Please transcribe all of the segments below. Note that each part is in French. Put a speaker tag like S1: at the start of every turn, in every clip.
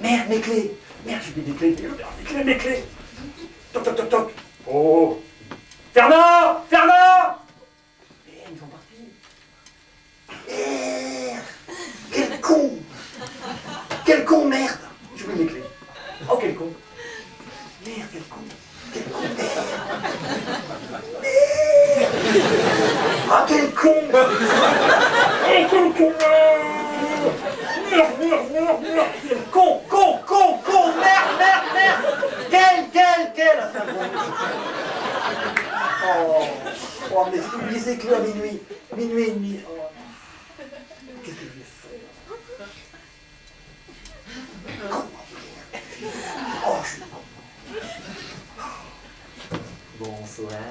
S1: Merde, mes clés. Merde, j'ai oublié des clés. Mes clés. Toc, toc, toc, toc. Oh. Fernand! Fernand! Merde, ils sont partis. Merde. Quel con. Quel con, merde. J'ai oublié mes clés. Oh, quel con. Merde, quel con. Quel con, merde. Ah, quel con. Oh, quel con. Merde, merde, merde, merde. Quel con, merde. Quel. Oh, mais j'ai oublié ses clés à minuit. Minuit et demi. Oh. Qu'est-ce que je vais faire? Oh, je suis con. Bonsoir.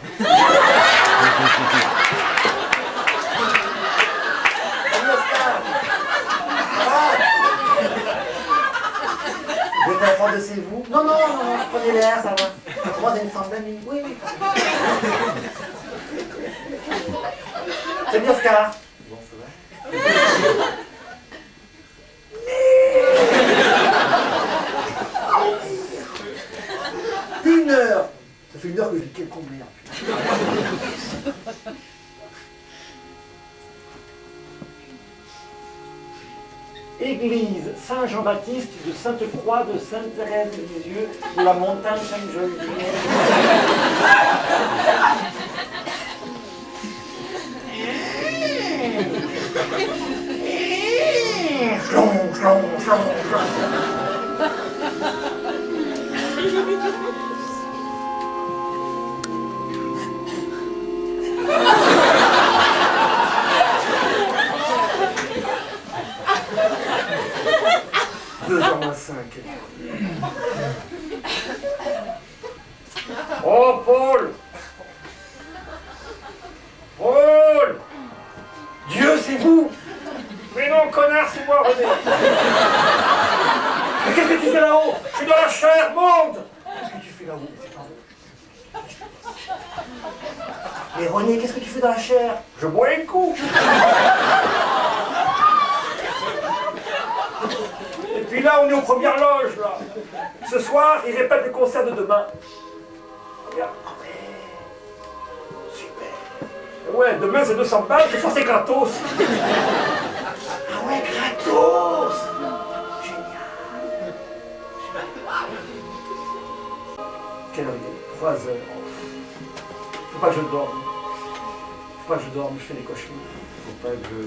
S1: Vous êtes un enfant de chez vous? Non, je prenais l'air, ça va. Moi, j'ai une femme d'amis. Oui. C'est bien, Oscar. Bonsoir. 1 heure. Ça fait 1 heure que je dis quel con de merde. Église Saint-Jean-Baptiste de Sainte-Croix de Sainte-Thérèse de Lisieux de la montagne Sainte-Geneviève. Oh, Paul! Dieu, c'est vous! Mais non, connard, c'est moi, René! Mais qu'est-ce que tu fais là-haut? Je suis dans la chair, monte! Qu'est-ce que tu fais là-haut? C'est pas vrai. Mais René, qu'est-ce que tu fais dans la chair? Je bois un coup! Et puis là, on est aux premières loges, là. Ce soir, ils répètent le concert de demain. Regarde. Super. Ouais, demain, c'est 200 balles, ce soir, c'est gratos. Ah ouais, gratos. Génial. Quelle heure il est? 3 heures. Faut pas que je dorme. Je fais des cauchemars.
S2: Faut pas que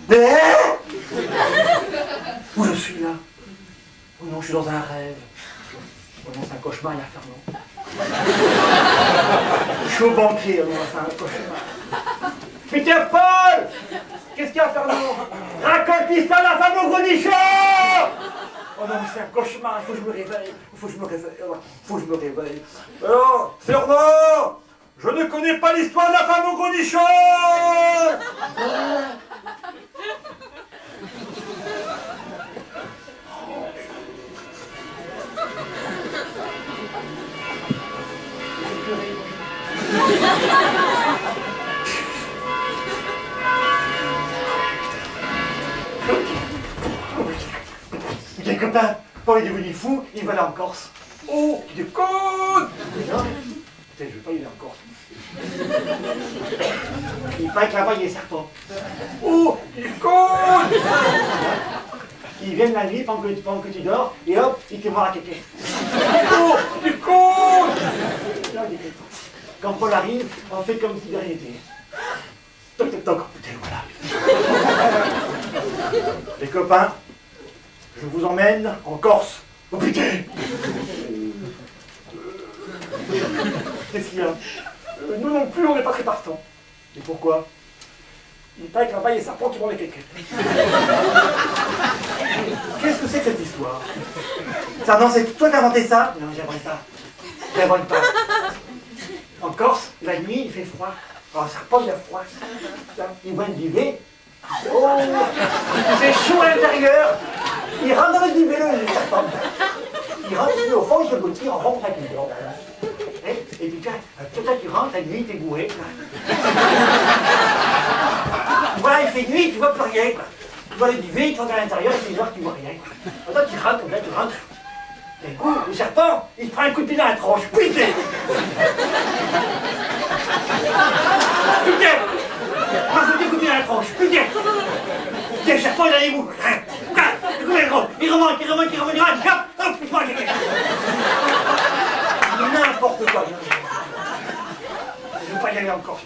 S1: Mais où je suis là? Oh non, je suis dans un rêve. Oh non, c'est un cauchemar, il y a Fernand. Je suis au banquier, oh non, c'est un cauchemar. Putain, Paul! Qu'est-ce qu'il y a, Fernand? Raconte l'histoire de la femme au grenichon! Oh non, mais c'est un cauchemar, il faut que je me réveille. Alors, Fernand! Je ne connais pas l'histoire de la femme au grenichon! Mes copains, Paul est devenu fou, il va aller en Corse. Oh, tu déconnes! Putain, je veux pas y aller en Corse. Il paraît que là-bas, il y a des serpents. Oh, tu déconnes! Ils viennent la nuit pendant que tu dors, et hop, ils te voient la kéké. Oh, tu déconnes! Quand Paul arrive, on fait comme si de rien n'était. Toc, toc, toc, putain, voilà. Les copains, je vous emmène en Corse. Oh putain! Qu'est-ce qu'il y a? Nous non plus, on n'est pas très partants. Et pourquoi? Il paraît que là-bas, il y a des serpents qui vont les kékés. Qu'est-ce que c'est que cette histoire? Ça, non, c'est toi qui as inventé ça? Non, j'ai inventé ça. Je l'invente pas. En Corse, la nuit, il fait froid. Alors, un serpent, il a froid. Il voit une duvet. Oh! C'est chaud à l'intérieur. Il rentre dans le duvet, le serpent. Il rentre au fond, il se blottit en rentre avec une dent. Et puis, toi, tu rentres, la nuit, t'es bourré. Voilà, il fait nuit, tu vois plus rien. tu vois le duvet, tu regardes à l'intérieur et tu vois que tu vois rien. Attends, tu rentres, comme là, tu rentres. D'un coup, le serpent, il te prend un coup de pied dans la tronche. Putain! Putain! Un coup de pied dans la tronche. Putain! Putain, le serpent, il a les bouts. Il remonte, il remonte, hop, hop, il mange. N'importe quoi. Je ne veux pas y aller encore.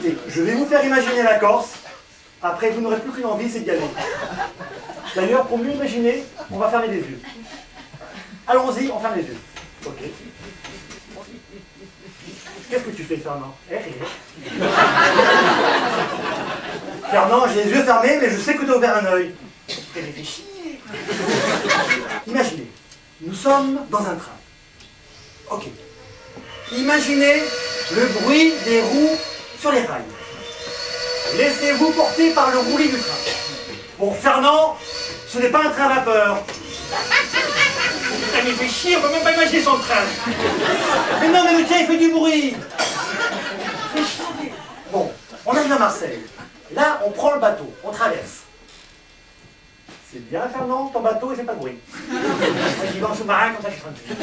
S1: Et je vais vous faire imaginer la Corse. Après, vous n'aurez plus qu'une envie, c'est d'y aller. D'ailleurs, pour mieux imaginer, on va fermer les yeux. Allons-y, on ferme les yeux. Ok. Qu'est-ce que tu fais, Fernand? Fernand, j'ai les yeux fermés, mais je sais que tu as ouvert un œil. Tu réfléchis. Imaginez, nous sommes dans un train. Ok. Imaginez le bruit des roues sur les rails. Laissez-vous porter par le roulis du train. Bon, Fernand, ce n'est pas un train à vapeur. Putain, mais il fait chier, on ne peut même pas imaginer son train. Mais non, mais le tien, il fait du bruit. Il fait chier. Bon, on arrive à Marseille. Là, on prend le bateau, on traverse. C'est bien, Fernand, ton bateau, il fait pas de bruit. Moi, j'y vais en sous-marin, comme ça, je suis tranquille.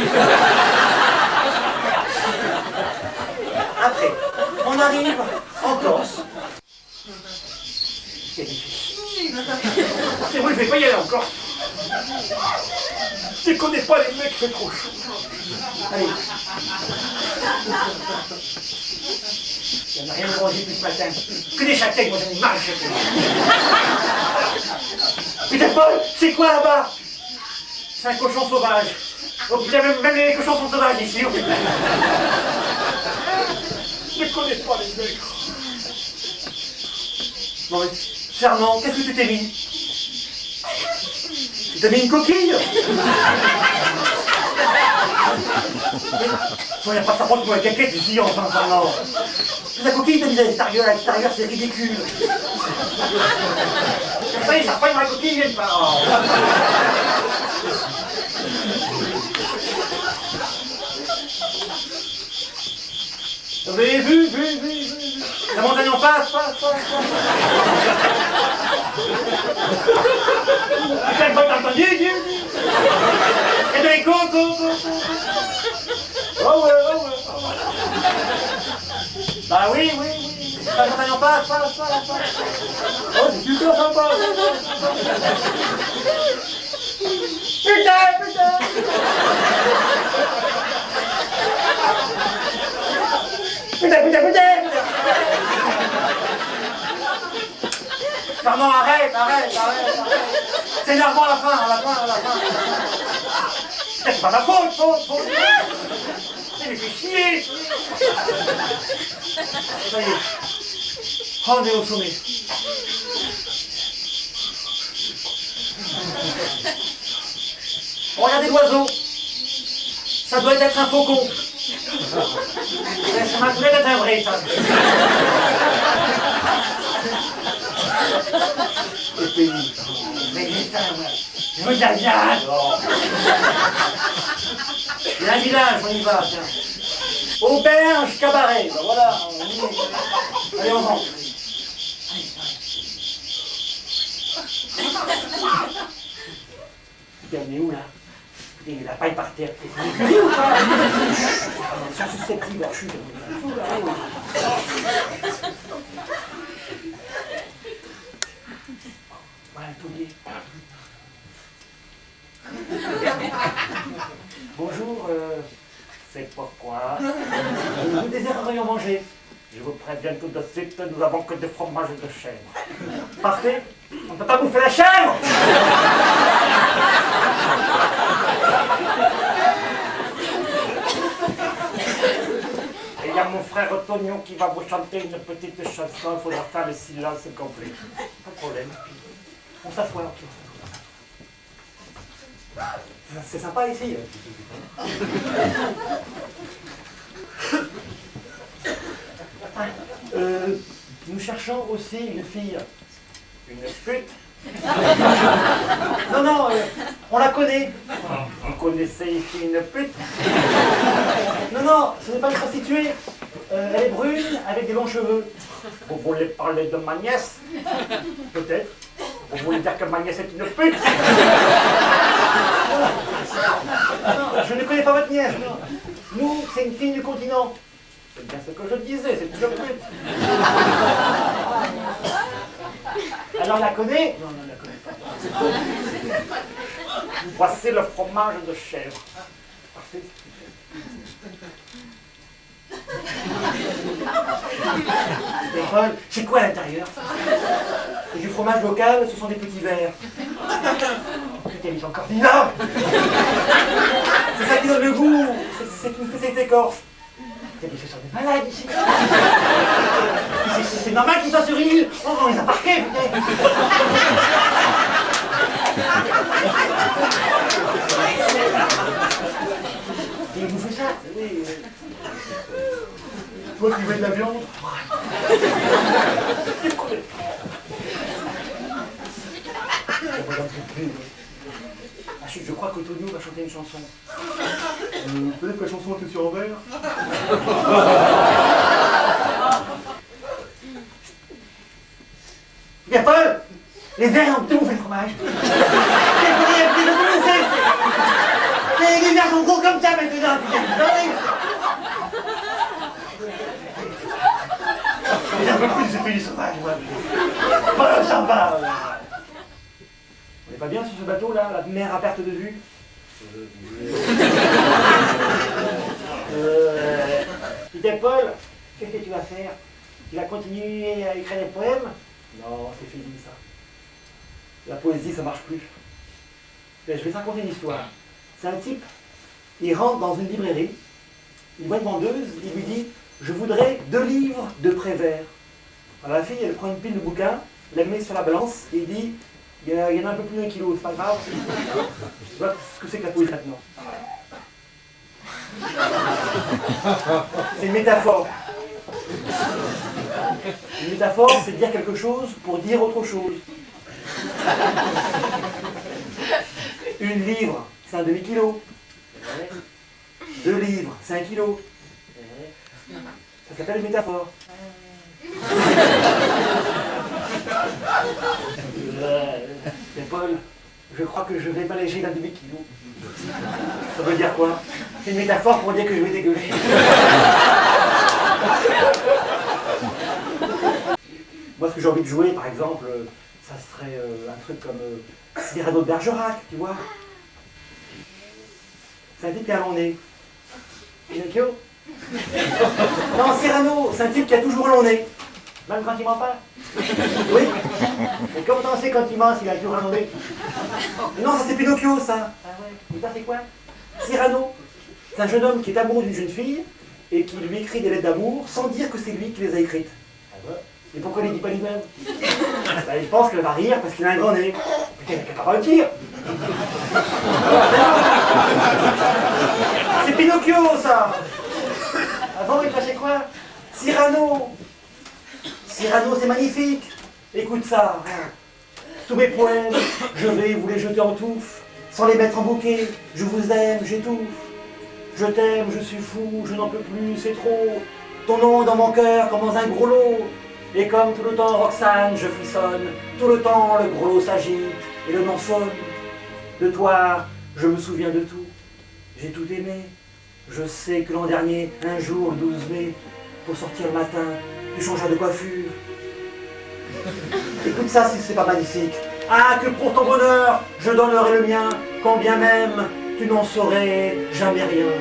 S1: Après, on arrive en Corse. C'est moi, je vais pas y aller encore. Je ne connais pas les mecs, c'est trop chaud. Allez. Il n'y en a rien de rangé depuis ce matin. Que des châtaignes, moi j'en ai marre de châtaignes. Putain, Paul, c'est quoi là-bas? C'est un cochon sauvage. Oh putain, même les cochons sont sauvages ici. Oh, putain. Je ne connais pas les mecs. Bon, mais, Fernand, qu'est-ce que tu t'es mis? Tu t'as mis une coquille? Il n'y a pas de savoir pour la caquette ici, enfin, Fernand. La coquille t'a mis à l'extérieur, c'est ridicule. Ça y est, ça reprend ma coquille, ils viennent pas. Oh. Vous avez vu. La montagne en face. Putain, t'as entendu? Et de l'écho, go. Oh ouais. Bah oui. La montagne en face. Oh, c'est super sympa. Putain. Putain. Fernand, arrête. C'est énervant à la fin. C'est pas ma faute. Il me fait chier. Ça y est. Oh, on est au sommet. Regardez l'oiseau. Ça doit être un faucon. Ça m'a trouvé d'être un vrai, ça. C'est pénible. Mais je veux de la viande. Il y a un village, on y va, tiens. Auberge cabaret, ben voilà, on y est. Allez, on rentre. Putain, on est où là? Putain, il y a la paille par terre. T'es ou pas? Ils sont susceptibles, leur chute. Voilà, tout lié. Bonjour, c'est pourquoi vous désirerions manger. Je vous préviens tout de suite, nous avons que des fromages de chèvre. Parfait, on ne peut pas bouffer la chèvre. Et il y a mon frère Tonio qui va vous chanter une petite chanson, il faudra faire le silence complet. Pas de problème. On s'assoit. C'est sympa ici. Nous cherchons aussi une fille. Une pute. Non, on la connaît. Vous connaissez ici une pute? Non, ce n'est pas une prostituée. Elle est brune avec des longs cheveux. Vous voulez parler de ma nièce? Peut-être. Vous voulez dire que ma nièce est une pute? Non, je ne connais pas votre nièce, non. Nous, c'est une fille du continent. C'est bien ce que je disais, c'est une pute. Alors, la connaît? Non, on ne la connaît pas. Voici le fromage de chèvre. Parfait. C'est quoi à l'intérieur? C'est du fromage local, ce sont des petits verres. Putain, ils sont encore vivants. C'est ça qui donne le goût. C'est une spécialité corse. Putain, mais ce sont des malades ici. C'est normal qu'ils soient sur l'île. On les a parqués, putain. Et vous faites ça? Oui. Toi qui veux de la viande? Ensuite, je crois que Tonio va chanter une chanson.
S2: Peut-être que la chanson était sur un verre.
S1: Bien Paul, les verres ont tout fait le fromage. Les verres sont gros comme ça maintenant, putain. Mais un peu plus de pays sauvages, moi. Voilà, ça va. On n'est pas bien sur ce bateau là, la mer à perte de vue. Peter Paul, qu'est-ce que tu vas faire? Tu vas continuer à écrire des poèmes? Non, c'est fini ça. La poésie, ça marche plus. Mais je vais te raconter une histoire. C'est un type, il rentre dans une librairie, il voit une vendeuse, il lui dit « Je voudrais 2 livres de Prévert ». Alors la fille, elle prend une pile de bouquins, la met sur la balance et il dit « Il y en a un peu plus d'1 kilo, c'est pas grave. » Tu vois ce que c'est que la poésie maintenant. C'est une métaphore. Une métaphore, c'est dire quelque chose pour dire autre chose. 1 livre, c'est un demi-kilo. 2 livres, c'est 1 kilo. Ça s'appelle une métaphore. Mais Paul, je crois que je vais m'alléger d'un demi-kilo. Ça veut dire quoi? C'est une métaphore pour dire que je vais dégueuler. Moi, ce que j'ai envie de jouer, par exemple, ça serait un truc comme Cyrano de Bergerac, tu vois. C'est un type qui a un long nez. Pinocchio? Non, Cyrano, c'est un type qui a toujours un long nez. Même quand il ment pas. Oui. Et comment on sait quand il ment s'il a toujours un long nez? Non, ça c'est Pinocchio, ça. Ah ouais. Et ça c'est quoi? Cyrano. C'est un jeune homme qui est amoureux d'une jeune fille et qui lui écrit des lettres d'amour sans dire que c'est lui qui les a écrites. Ah ouais. Et pourquoi il ne dit pas lui-même? Bah, il pense qu'elle va rire parce qu'il a un grand nez. Putain, il n'a qu'à pas mentir. C'est Pinocchio, ça. Avant, il passait quoi? Cyrano. Cyrano, c'est magnifique. Écoute ça. Tous mes poèmes, je vais vous les jeter en touffe, sans les mettre en bouquet. Je vous aime, j'étouffe. Je t'aime, je suis fou, je n'en peux plus, c'est trop. Ton nom est dans mon cœur comme dans un gros lot. Et comme tout le temps Roxane, je frissonne. Tout le temps, le gros lot s'agite et le nom sonne. De toi, je me souviens de tout. J'ai tout aimé. Je sais que l'an dernier, un jour, le 12 mai, pour sortir le matin, tu changeras de coiffure. Écoute ça si c'est pas magnifique. Ah, que pour ton bonheur, je donnerai le mien, quand bien même tu n'en saurais jamais rien.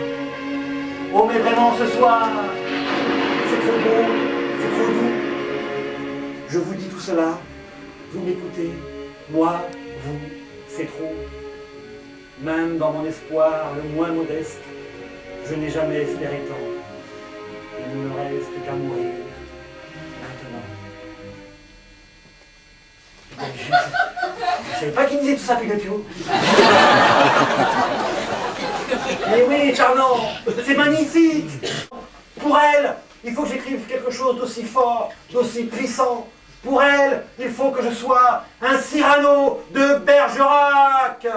S1: Oh, mais vraiment ce soir, c'est trop beau, c'est trop doux. Je vous dis tout cela, vous m'écoutez, moi, vous, c'est trop. Même dans mon espoir le moins modeste, je n'ai jamais espéré tant. Il ne me reste qu'à mourir maintenant. Je ne savais pas qui disait tout ça, Pinocchio. Mais oui, charmant, c'est magnifique. Pour elle, il faut que j'écrive quelque chose d'aussi fort, d'aussi puissant. Pour elle, il faut que je sois un Cyrano de Bergerac.